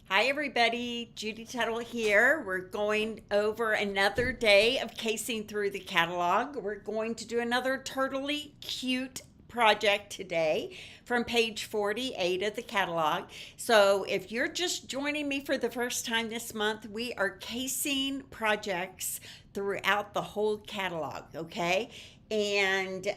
Hi everybody, Judy Tuttle here. We're going over another day of casing through the catalog. We're going to do another turtly cute project today from page 48 of the catalog. So if you're just joining me for the first time this month, we are casing projects throughout the whole catalog, okay? And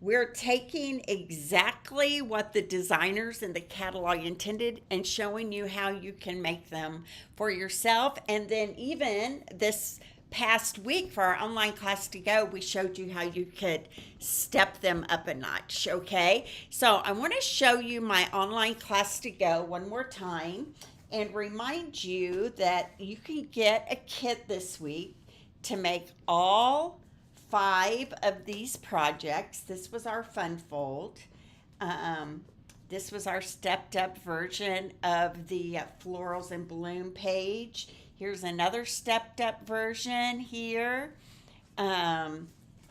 we're taking exactly what the designers in the catalog intended and showing you how you can make them for yourself. And then even this past week for our online class to go, we showed you how you could step them up a notch, okay? So I want to show you my online class to go one more time and remind you that you can get a kit this week to make all 5 of these projects. This was our fun fold. This was our stepped up version of the florals and bloom page. Here's another stepped up version here.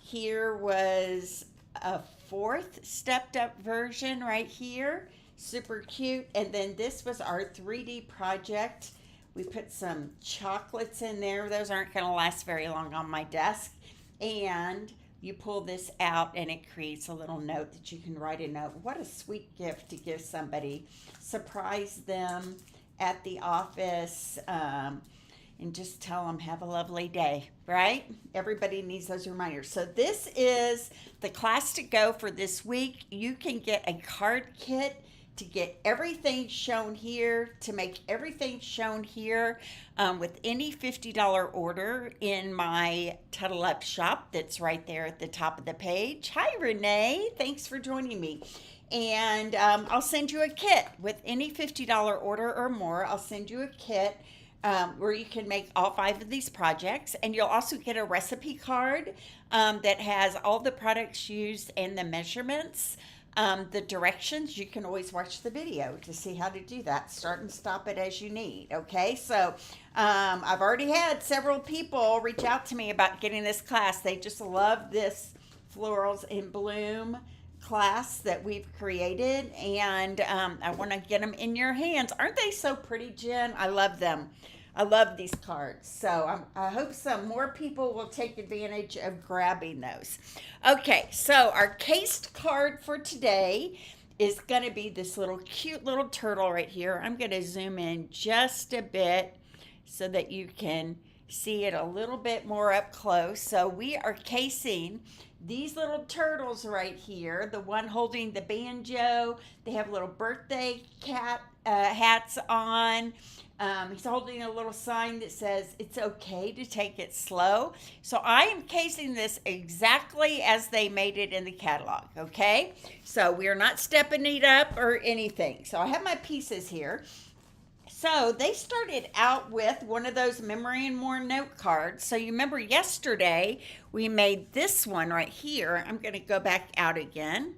Here was a 4th stepped up version right here. Super cute. And then this was our 3D project. We put some chocolates in there. Those aren't going to last very long on my desk. And you pull this out and it creates a little note that you can write a note. What a sweet gift to give somebody. Surprise them at the office and just tell them have a lovely day, right? Everybody needs those reminders. So this is the class to go for this week. You can get a card kit to get everything shown here, to make everything shown here with any $50 order in my Tuttle Up shop that's right there at the top of the page. Hi, Renee. Thanks for joining me. And I'll send you a kit with any $50 order or more. I'll send you a kit where you can make all 5 of these projects. And you'll also get a recipe card that has all the products used and the measurements. The directions, you can always watch the video to see how to do that. Start and stop it as you need, okay? So I've already had several people reach out to me about getting this class. They just love this Florals in Bloom class that we've created, and I want to get them in your hands. Aren't they so pretty, Jen? I love them. I love these cards. So I hope some more people will take advantage of grabbing those. Okay, so our cased card for today is going to be this little cute little turtle right here. I'm going to zoom in just a bit so that you can see it a little bit more up close. So we are casing these little turtles right here. The one holding the banjo. They have little birthday cat hats on. He's holding a little sign that says it's okay to take it slow. So I am casing this exactly as they made it in the catalog, okay? So we are not stepping it up or anything. So I have my pieces here. So they started out with one of those Memory and More note cards. So you remember yesterday we made this one right here. I'm going to go back out again.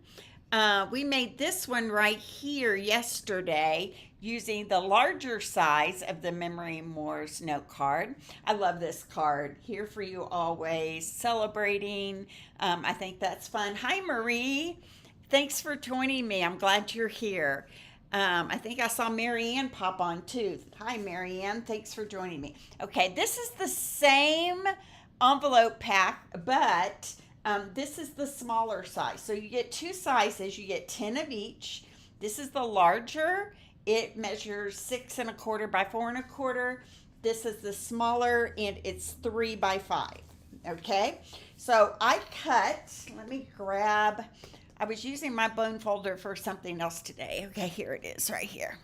We made this one right here yesterday using the larger size of the Memory and More's note card. I love this card. Here for you always, celebrating. I think that's fun. Hi, Marie. Thanks for joining me. I'm glad you're here. I think I saw Marianne pop on too. Hi, Marianne. Thanks for joining me. Okay, this is the same envelope pack, but this is the smaller size. So you get 2 sizes. You get 10 of each. This is the larger. It measures 6 1/4 by 4 1/4. This is the smaller, and it's 3 by 5. Okay, so I cut. Let me grab. I was using my bone folder for something else today. Okay, here it is right here.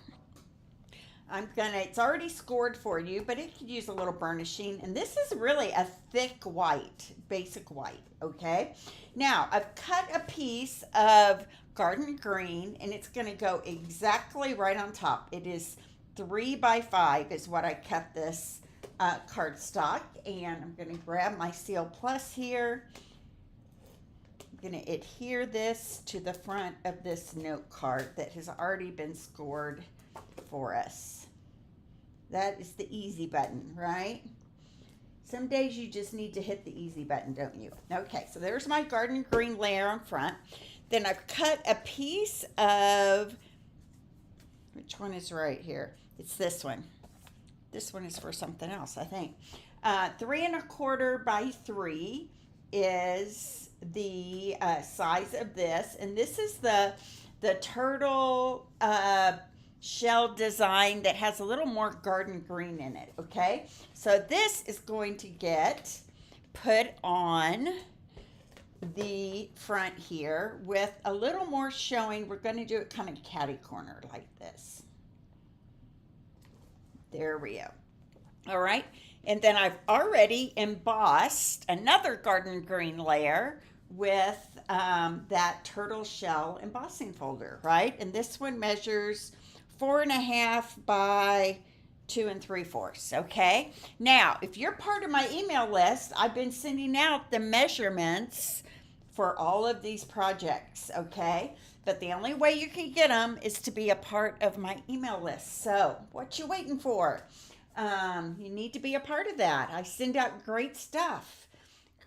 It's already scored for you, but it could use a little burnishing. And this is really a thick white, basic white, okay? Now, I've cut a piece of garden green, and it's gonna go exactly right on top. It is 3 by 5 is what I cut this cardstock. And I'm gonna grab my Seal Plus here. I'm going to adhere this to the front of this note card that has already been scored for us. That is the easy button, right? Some days you just need to hit the easy button, don't you? Okay, so there's my garden green layer on front. Then I've cut a piece of Which one is right here? It's this one. This one is for something else, I think. 3¼ by 3 is the size of this, and this is the turtle shell design that has a little more garden green in it. Okay, so this is going to get put on the front here with a little more showing. We're going to do it kind of catty corner like this. There we go. All right, and then I've already embossed another garden green layer with that turtle shell embossing folder, right? And this one measures 4½ by 2 3/4. Okay, now if you're part of my email list, I've been sending out the measurements for all of these projects. Okay, but the only way you can get them is to be a part of my email list. So what you waiting for? You need to be a part of that. I send out great stuff,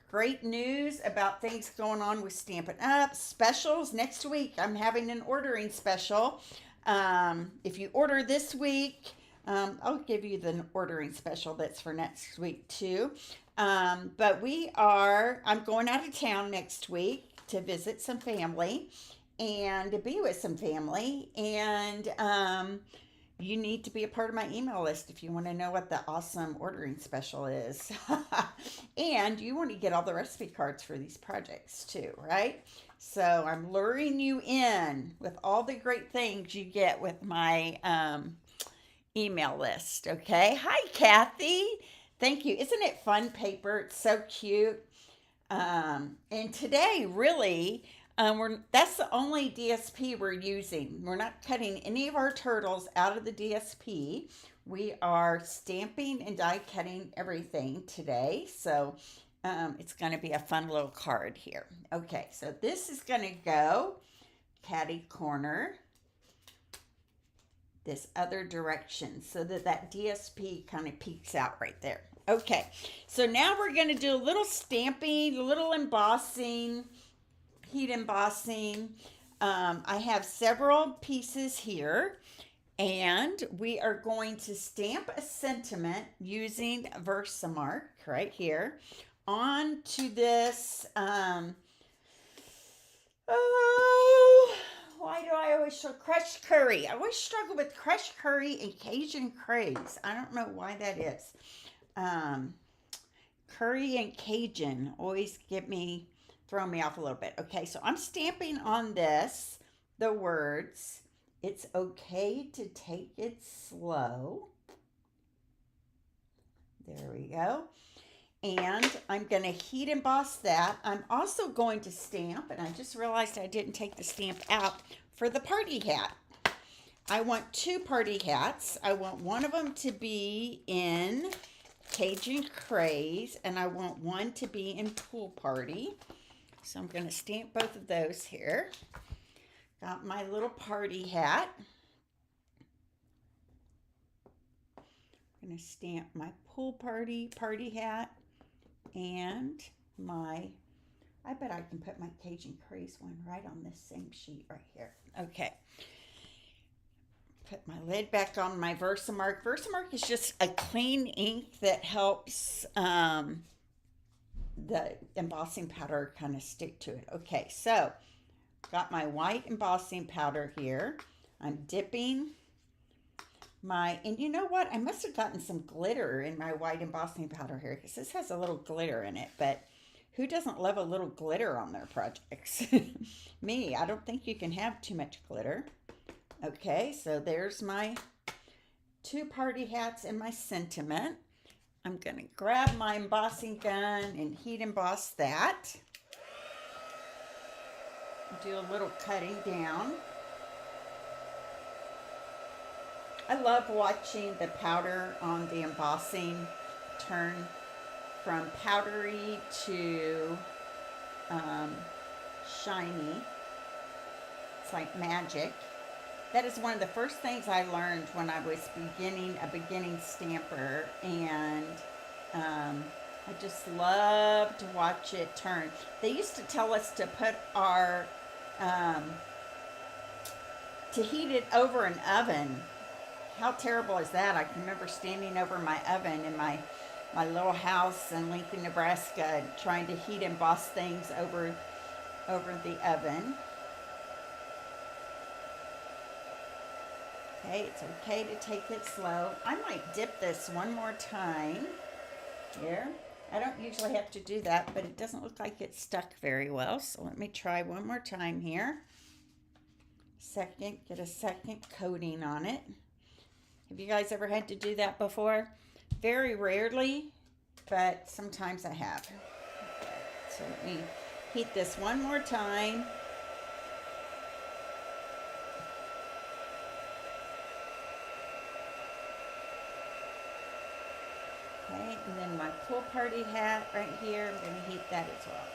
great news about things going on with Stampin' Up, specials. Next week I'm having an ordering special. If you order this week, I'll give you the ordering special that's for next week too. But I'm going out of town next week to visit some family and to be with some family. And you need to be a part of my email list if you want to know what the awesome ordering special is. And you want to get all the recipe cards for these projects too, right? So I'm luring you in with all the great things you get with my email list. Okay. Hi, Kathy. Thank you. Isn't it fun paper? It's so cute. And today, really, that's the only DSP we're using. We're not cutting any of our turtles out of the DSP. We are stamping and die cutting everything today. So it's going to be a fun little card here. Okay, so this is going to go catty corner this other direction so that DSP kind of peeks out right there. Okay, so now we're going to do a little stamping, a little embossing, heat embossing. I have several pieces here, and we are going to stamp a sentiment using Versamark right here onto this. Why do I always show crushed curry? I always struggle with crushed curry and Cajun craze. I don't know why that is. Curry and Cajun always throw me off a little bit. Okay, so I'm stamping on this the words, "It's okay to take it slow." There we go. And I'm going to heat emboss that. I'm also going to stamp, and I just realized I didn't take the stamp out, for the party hat. I want 2 party hats. I want one of them to be in Cajun Craze, and I want one to be in Pool Party. So I'm going to stamp both of those here. Got my little party hat. I'm going to stamp my Pool Party hat. And I bet I can put my Cajun Craze one right on this same sheet right here. Okay. Put my lid back on my Versamark. Versamark is just a clean ink that helps the embossing powder kind of stick to it. Okay, so got my white embossing powder here. I'm dipping and you know what? I must have gotten some glitter in my white embossing powder here, because this has a little glitter in it, but who doesn't love a little glitter on their projects? Me, I don't think you can have too much glitter. Okay, so there's my 2 party hats and my sentiment. I'm going to grab my embossing gun and heat emboss that. Do a little cutting down. I love watching the powder on the embossing turn from powdery to shiny. It's like magic. That is one of the first things I learned when I was a beginning stamper, and I just love to watch it turn. They used to tell us to put our to heat it over an oven. How terrible is that? I can remember standing over my oven in my little house in Lincoln, Nebraska, trying to heat emboss things over the oven. Okay, it's okay to take it slow. I might dip this one more time here. I don't usually have to do that, but it doesn't look like it's stuck very well. So let me try one more time here. Get a second coating on it. Have you guys ever had to do that before? Very rarely, but sometimes I have. Okay, so let me heat this one more time. Okay, and then my pool party hat right here, I'm going to heat that as well.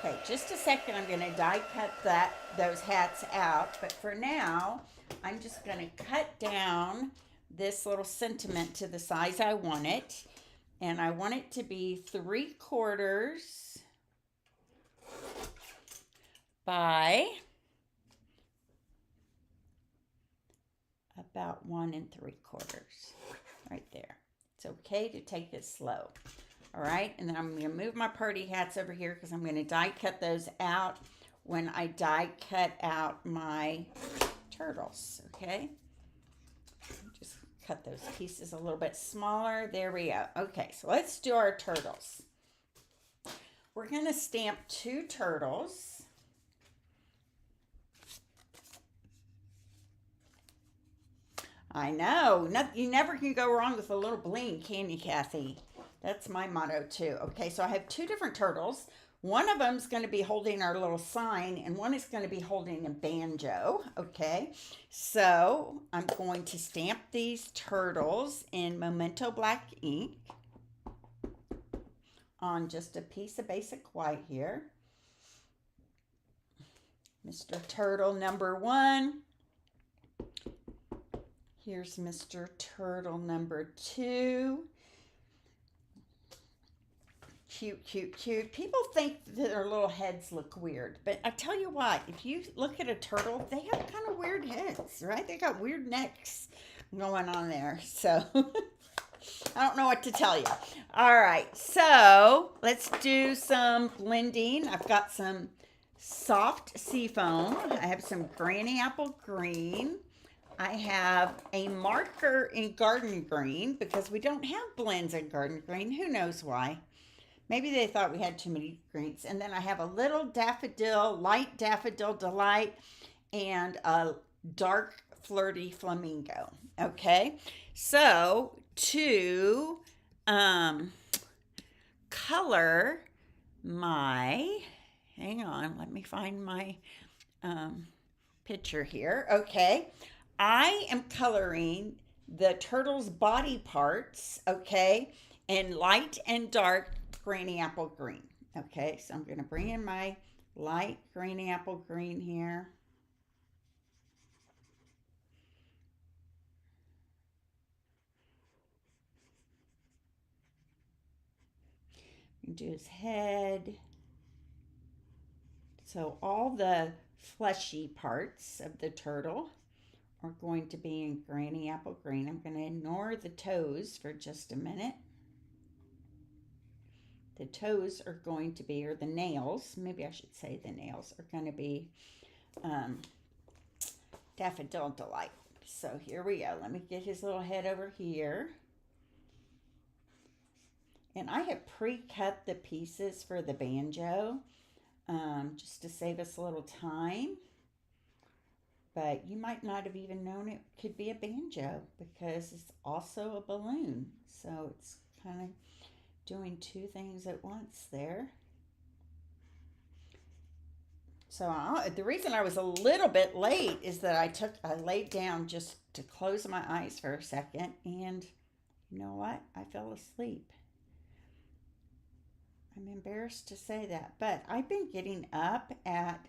Okay, just a second, I'm going to die cut those hats out, but for now, I'm just going to cut down this little sentiment to the size I want it, and I want it to be 3/4 by about 1 3/4, right there. It's okay to take it slow. All right, and then I'm going to move my party hats over here because I'm going to die cut those out when I die cut out my turtles, okay? Just cut those pieces a little bit smaller. There we go. Okay, so let's do our turtles. We're going to stamp 2 turtles. I know, you never can go wrong with a little bling, can you, Kathy? That's my motto too. Okay, so I have 2 different turtles. One of them is going to be holding our little sign, and one is going to be holding a banjo. Okay, so I'm going to stamp these turtles in Memento black ink on just a piece of basic white here. Mr. Turtle number 1. Here's Mr. Turtle number 2. Cute, cute, cute. People think that their little heads look weird, but I tell you what, if you look at a turtle, they have kind of weird heads, right? They got weird necks going on there. So I don't know what to tell you. All right, so let's do some blending. I've got some soft seafoam. I have some granny apple green. I have a marker in garden green because we don't have blends in garden green. Who knows why? Maybe they thought we had too many greens. And then I have a little daffodil, light daffodil delight, and a dark flirty flamingo. Okay, so to color my, hang on, let me find my picture here. Okay, I am coloring the turtle's body parts, okay, in light and dark granny apple green. Okay, so I'm going to bring in my light granny apple green here. Do his head. So all the fleshy parts of the turtle are going to be in granny apple green. I'm going to ignore the toes for just a minute. The toes are going to be, or the nails, maybe I should say the nails, are going to be Daffodil Delight. So here we go. Let me get his little head over here. And I have pre-cut the pieces for the banjo just to save us a little time. But you might not have even known it could be a banjo because it's also a balloon. So it's kind of doing 2 things at once there. So the reason I was a little bit late is that I laid down just to close my eyes for a second, and you know what? I fell asleep. I'm embarrassed to say that, but I've been getting up at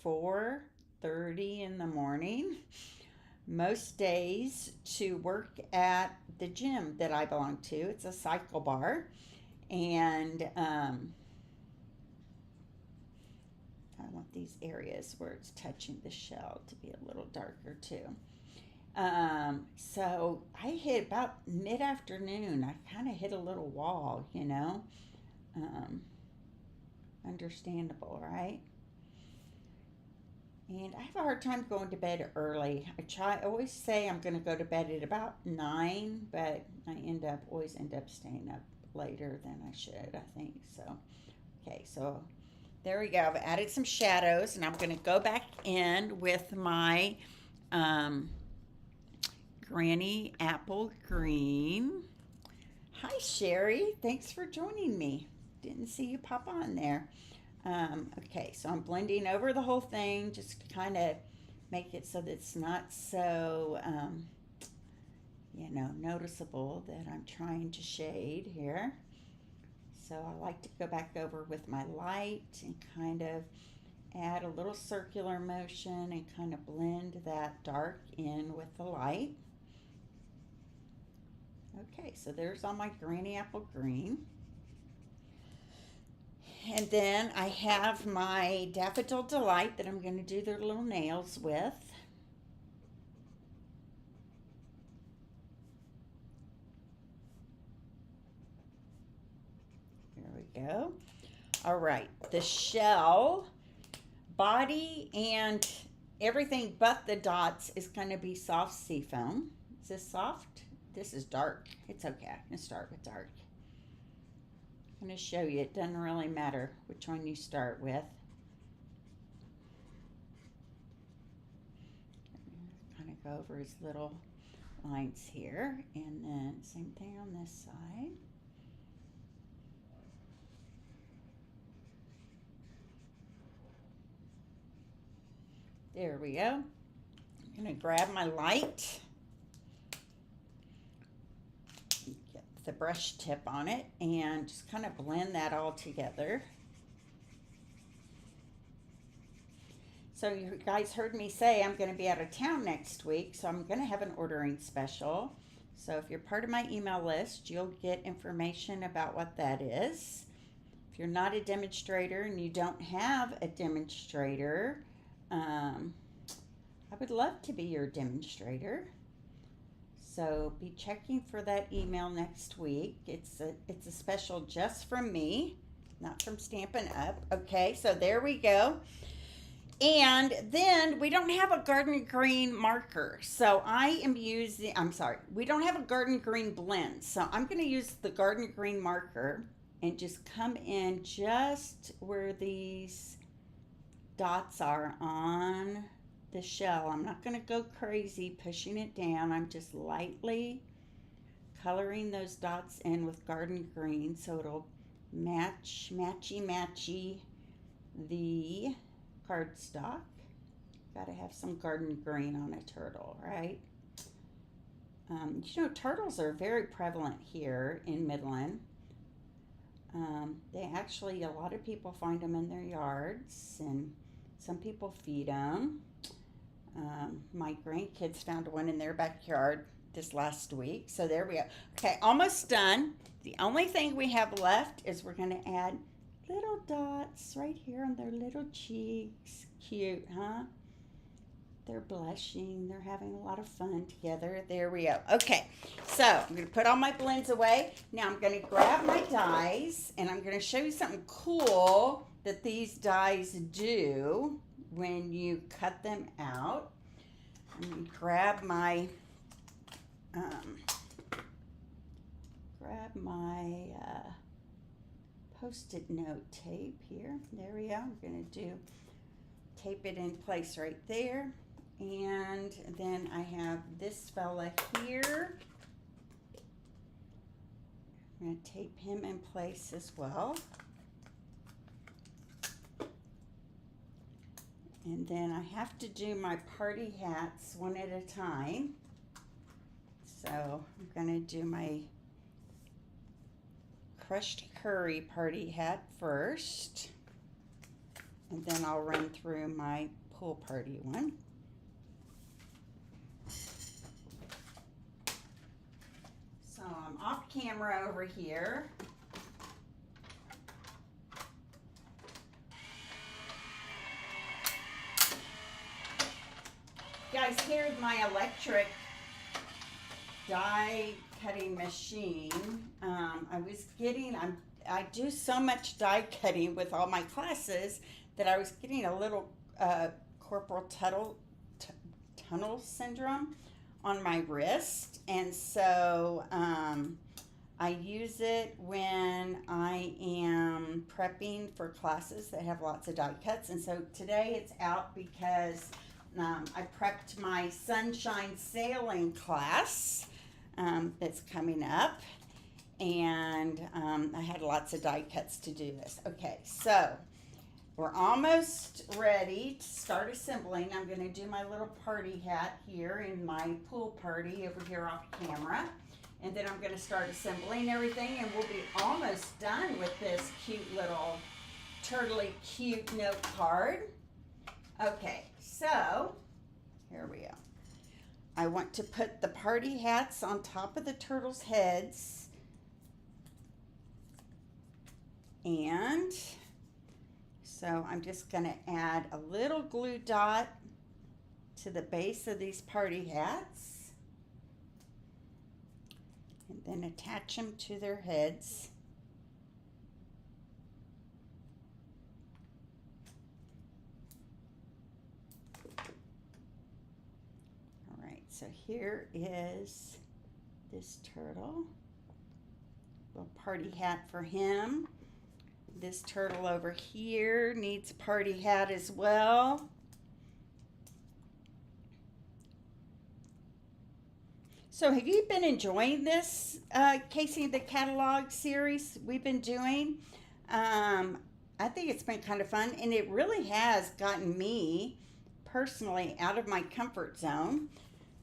4:30 in the morning most days to work at the gym that I belong to. It's a cycle bar. And I want these areas where it's touching the shell to be a little darker too. So I hit about mid-afternoon. I kind of hit a little wall, you know. Um, Understandable, right? And I have a hard time going to bed early. I always say I'm going to go to bed at about 9, but I always end up staying up later than I should, I think. So, okay, so there we go. I've added some shadows, and I'm going to go back in with my um, Granny Apple Green. Hi, Sherry. Thanks for joining me. Didn't see you pop on there. Okay, so I'm blending over the whole thing, just kind of make it so that it's not so, noticeable that I'm trying to shade here. So I like to go back over with my light and kind of add a little circular motion and kind of blend that dark in with the light. Okay, so there's all my Granny Apple Green. And then I have my Daffodil Delight that I'm going to do their little nails with. There we go. All right, the shell, body, and everything but the dots is going to be soft seafoam. Is this soft? This is dark. It's okay. I'm going to start with dark. I'm going to show you. It doesn't really matter which one you start with. Kind of go over his little lines here, and then same thing on this side. There we go. I'm going to grab my light, get the brush tip on it, and just kind of blend that all together. So you guys heard me say I'm going to be out of town next week, so I'm going to have an ordering special. So if you're part of my email list, you'll get information about what that is. If you're not a demonstrator and you don't have a demonstrator, I would love to be your demonstrator. So be checking for that email next week. It's a special just from me, not from Stampin' Up. Okay, so there we go. And then we don't have a garden green marker. So we don't have a garden green blend. So I'm going to use the garden green marker and just come in just where these dots are on the shell. I'm not going to go crazy pushing it down. I'm just lightly coloring those dots in with garden green so it'll matchy the cardstock. Got to have some garden green on a turtle, right? Turtles are very prevalent here in Midland. A lot of people find them in their yards, and some people feed them. My grandkids found one in their backyard this last week. So there we go. Okay, almost done. The only thing we have left is we're going to add little dots right here on their little cheeks. Cute, huh? They're blushing. They're having a lot of fun together. There we go. Okay, so I'm going to put all my blends away. Now I'm going to grab my dies, and I'm going to show you something cool that these dies do when you cut them out. I'm going to grab my Post-it note tape here. There we go. I'm going to tape it in place right there. And then I have this fella here. I'm going to tape him in place as well. And then I have to do my party hats one at a time. So I'm going to do my crushed curry party hat first. And then I'll run through my pool party one. So I'm off camera over here. guys hear my electric die cutting machine. I do so much die cutting with all my classes that I was getting a little carpal tunnel syndrome on my wrist, and so I use it when I am prepping for classes that have lots of die cuts. And so today it's out because I prepped my sunshine sailing class that's coming up, and I had lots of die cuts to do this. Okay, so we're almost ready to start assembling. I'm going to do my little party hat here in my pool party over here off camera, and then I'm going to start assembling everything, and we'll be almost done with this cute little turtly cute note card. Okay, so here we go. I want to put the party hats on top of the turtles' heads, and so I'm just going to add a little glue dot to the base of these party hats and then attach them to their heads. All right, so here is this turtle. Little party hat for him. This turtle over here needs a party hat as well. So have you been enjoying this Casing the Catalog series we've been doing? I think it's been kind of fun, and it really has gotten me personally out of my comfort zone,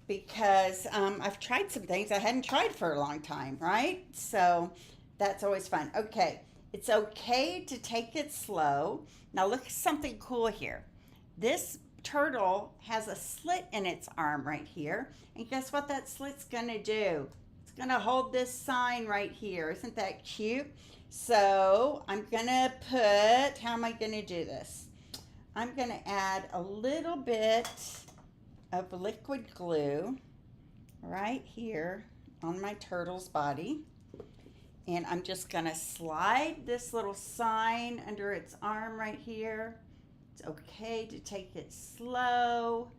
because I've tried some things I hadn't tried for a long time, right? So that's always fun. Okay. It's okay to take it slow. Now look at something cool here. This turtle has a slit in its arm right here. And guess what that slit's gonna do? It's gonna hold this sign right here. Isn't that cute? So I'm gonna put, how am I gonna do this? I'm gonna add a little bit of liquid glue right here on my turtle's body. And I'm just going to slide this little sign under its arm right here. It's okay to take it slow.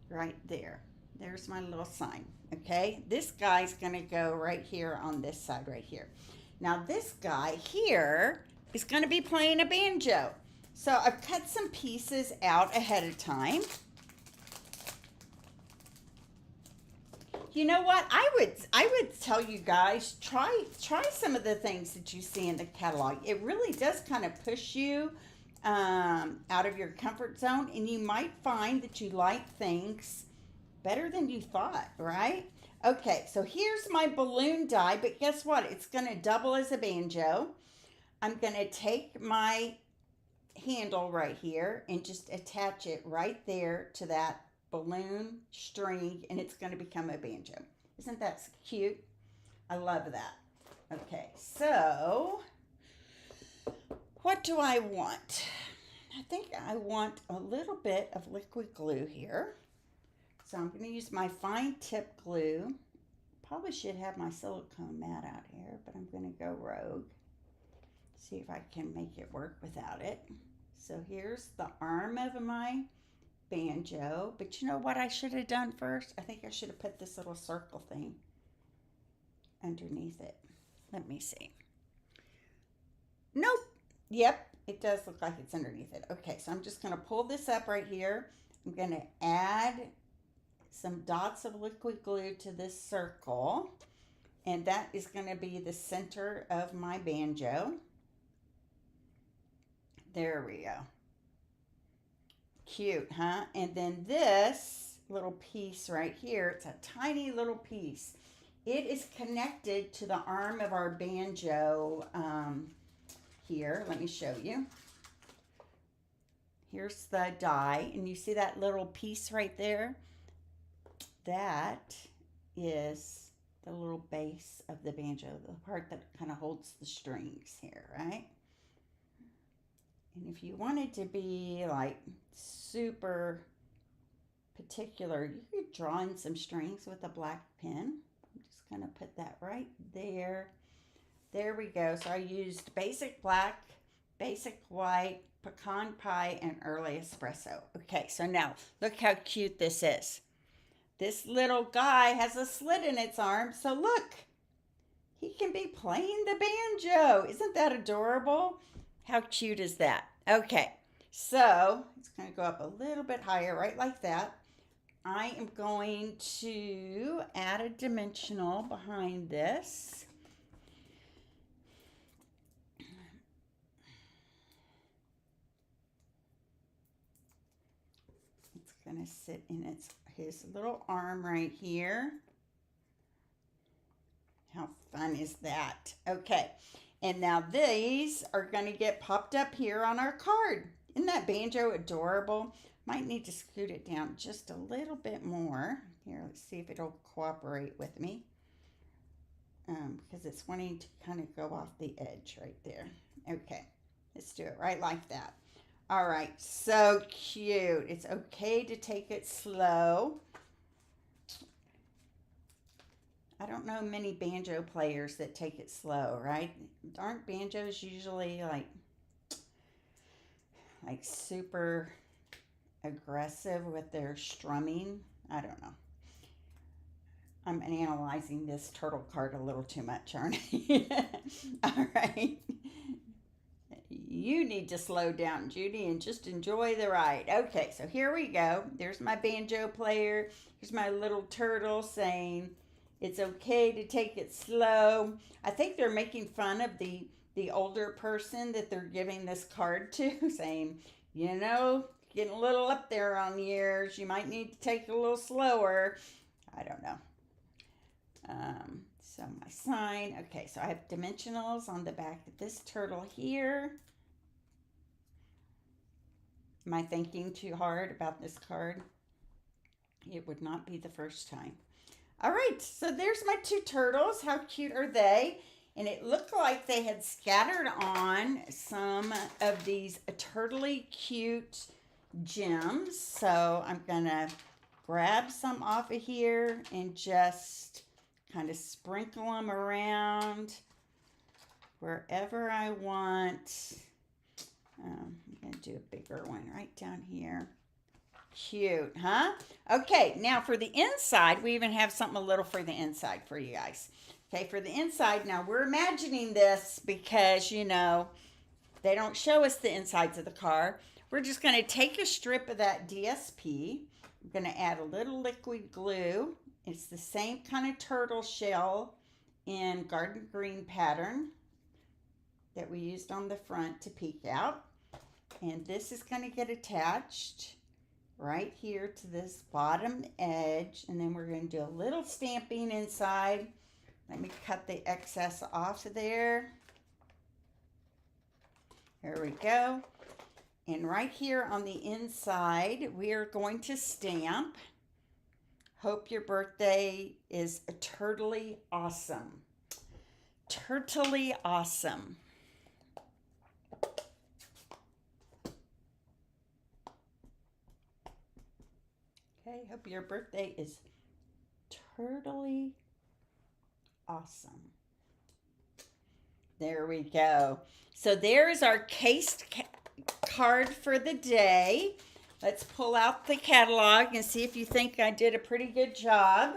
Right there. There's my little sign. Okay. This guy's going to go right here on this side right here. Now this guy here is going to be playing a banjo. So I've cut some pieces out ahead of time. You know what? I would tell you guys, try some of the things that you see in the catalog. It really does kind of push you out of your comfort zone, and you might find that you like things better than you thought, right? Okay, so here's my balloon die, but guess what? It's going to double as a banjo. I'm going to take my handle right here and just attach it right there to that balloon string, and it's going to become a banjo. Isn't that cute? I love that. Okay, so what do I want? I think I want a little bit of liquid glue here. So I'm going to use my fine tip glue. Probably should have my silicone mat out here, but I'm going to go rogue. See if I can make it work without it. So here's the arm of my banjo, but you know what I should have done first? I think I should have put this little circle thing underneath it. Let me see. Nope. Yep, it does look like it's underneath it. Okay, so I'm just going to pull this up right here. I'm going to add some dots of liquid glue to this circle, and that is going to be the center of my banjo. There we go. Cute, huh? And then this little piece right here, it's a tiny little piece. It is connected to the arm of our banjo here. Let me show you. Here's the die, and you see that little piece right there? That is the little base of the banjo, the part that kind of holds the strings here, right? And if you wanted to be like super particular, you could draw in some strings with a black pen. I'm just going to put that right there. There we go. So I used basic black, basic white, pecan pie, and early espresso. Okay, so now look how cute this is. This little guy has a slit in its arm, so look, he can be playing the banjo. Isn't that adorable? How cute is that? Okay, so it's going to go up a little bit higher, right like that. I am going to add a dimensional behind this. It's going to sit in his little arm right here. How fun is that? Okay, and now these are going to get popped up here on our card. Isn't that banjo adorable? Might need to scoot it down just a little bit more. Here, let's see if it'll cooperate with me. Because it's wanting to kind of go off the edge right there. Okay, let's do it right like that. All right, so cute. It's okay to take it slow. I don't know many banjo players that take it slow, right? Aren't banjos usually like super aggressive with their strumming? I don't know. I'm analyzing this turtle card a little too much, aren't I? All right. You need to slow down, Judy, and just enjoy the ride. Okay, so here we go. There's my banjo player. Here's my little turtle saying, it's okay to take it slow. I think they're making fun of the older person that they're giving this card to, saying, you know, getting a little up there on years. You might need to take it a little slower. I don't know. So my sign. Okay, so I have dimensionals on the back of this turtle here. Am I thinking too hard about this card? It would not be the first time. All right, so there's my two turtles. How cute are they? And it looked like they had scattered on some of these turtly cute gems. So I'm gonna grab some off of here and just kind of sprinkle them around wherever I want. I'm gonna do a bigger one right down here. Cute, huh? Okay, now for the inside, we even have something a little for the inside for you guys. Okay, for the inside, now we're imagining this because, you know, they don't show us the insides of the car. We're just going to take a strip of that DSP. I'm going to add a little liquid glue. It's the same kind of turtle shell in garden green pattern that we used on the front to peek out. And this is going to get attached right here to this bottom edge, and then we're going to do a little stamping inside. Let me cut the excess off of there. There we go. And right here on the inside, we are going to stamp, hope your birthday is turtly awesome. Turtly awesome. Okay, hope your birthday is turtly awesome. There we go. So there's our cased card for the day. Let's pull out the catalog and see if you think I did a pretty good job.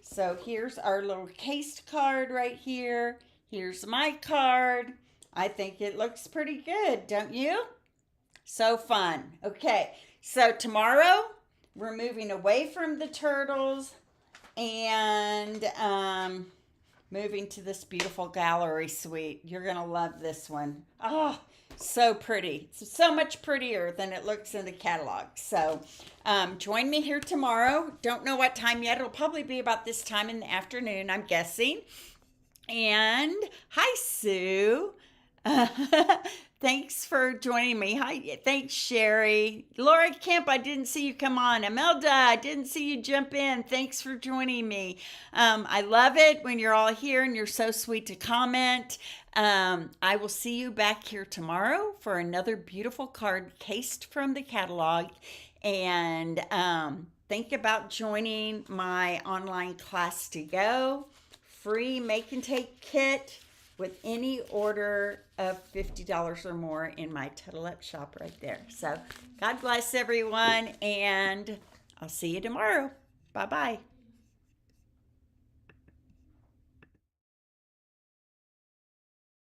So here's our little cased card right here. Here's my card. I think it looks pretty good, don't you? So fun. Okay, so tomorrow we're moving away from the turtles and moving to this beautiful gallery suite. You're going to love this one. Oh, so pretty. It's so much prettier than it looks in the catalog. So join me here tomorrow. Don't know what time yet. It'll probably be about this time in the afternoon, I'm guessing. And hi, Sue. Thanks for joining me. Hi, thanks, Sherry. Laura Kemp, I didn't see you come on. Imelda, I didn't see you jump in. Thanks for joining me. I love it when you're all here and you're so sweet to comment. I will see you back here tomorrow for another beautiful card cased from the catalog. And think about joining my online class to go. Free make and take kit with any order of $50 or more in my Tuttle Up shop right there. So God bless everyone, and I'll see you tomorrow. Bye-bye.